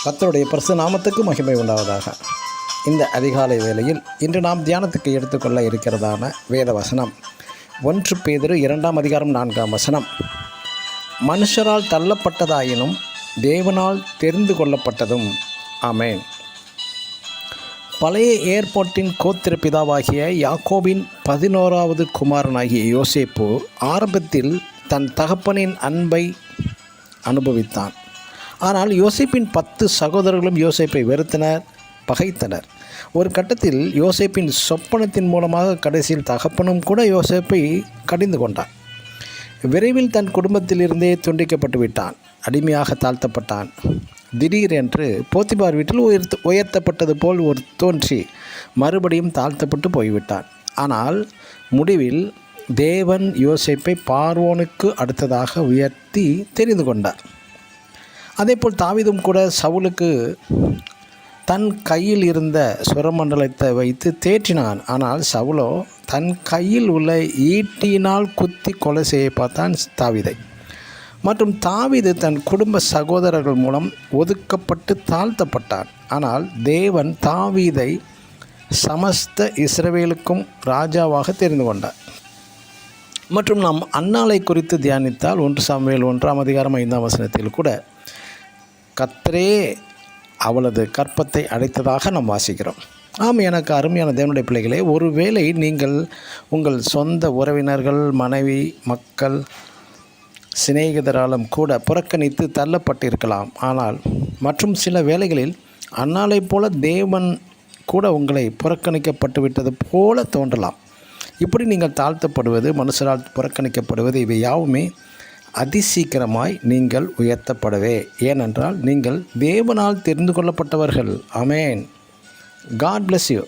கர்த்தருடைய பரிசு நாமத்துக்கு மகிமை உண்டாவதாக. இந்த அதிகாலை வேளையில் இன்று நாம் தியானத்துக்கு எடுத்துக்கொள்ள இருக்கிறதான வேத வசனம் 1 பேதுரு 2:4 மனுஷரால் தள்ளப்பட்டதாயினும் தேவனால் தெரிந்து கொள்ளப்பட்டதும். ஆமென். பழைய ஏற்பாட்டின் கோத்திர பிதாவாகிய யாக்கோபின் 11வது குமாரனாகிய யோசேப்பு ஆரம்பத்தில் தன் தகப்பனின் அன்பை அனுபவித்தான். ஆனால் யோசேப்பின் 10 சகோதரர்களும் யோசேப்பை வெறுத்தனர், பகைத்தனர். ஒரு கட்டத்தில் யோசேப்பின் சொப்பனத்தின் மூலமாக கடைசியில் தகப்பனும் கூட யோசேப்பை கடிந்து கொண்டான். விரைவில் தன் குடும்பத்திலிருந்தே துண்டிக்கப்பட்டு விட்டான், அடிமையாக தாழ்த்தப்பட்டான். திடீரென்று போத்திபார் வீட்டில் உயர்த்தப்பட்டது போல் தோன்றி மறுபடியும் தாழ்த்தப்பட்டு போய்விட்டான். ஆனால் முடிவில் தேவன் யோசேப்பை பார்வோனுக்கு அடுத்ததாக உயர்த்தி தெரிந்து கொண்டார். அதேபோல் தாவீதும் கூட சவுலுக்கு தன் கையில் இருந்த சுரமண்டலத்தை வைத்து தேற்றினான். ஆனால் சவுலோ தன் கையில் உள்ள ஈட்டியினால் குத்தி கொலை செய்ய பார்த்தான் தாவீதை. மற்றும் தாவீது தன் குடும்ப சகோதரர்கள் மூலம் ஒதுக்கப்பட்டு தாழ்த்தப்பட்டான். ஆனால் தேவன் தாவீதை சமஸ்த இஸ்ரவேலுக்கும் ராஜாவாக தெரிந்து கொண்டார். மற்றும் நாம் அன்னாளை குறித்து தியானித்தால் 1 சாமுவேல் 1:5 கூட கர்த்தரே அவளது கற்பத்தை அடைத்ததாக நாம் வாசிக்கிறோம். எனக்கு அருமையான தேவனுடைய பிள்ளைகளே, ஒருவேளை நீங்கள் உங்கள் சொந்த உறவினர்கள், மனைவி, மக்கள், சிநேகிதராலும் கூட புறக்கணித்து தள்ளப்பட்டிருக்கலாம். ஆனால் மற்றும் சில வேளைகளில் அன்னாளைப் போல தேவன் கூட உங்களை புறக்கணிக்கப்பட்டு விட்டது போல தோன்றலாம். இப்படி நீங்கள் தாழ்த்தப்படுவது, மனுஷரால் புறக்கணிக்கப்படுவது, இவை யாவுமே அதிசீக்கிரமாய் நீங்கள் உயர்த்தப்படவே. ஏனென்றால் நீங்கள் தேவனால் தெரிந்து கொள்ளப்பட்டவர்கள். ஆமென். God bless you.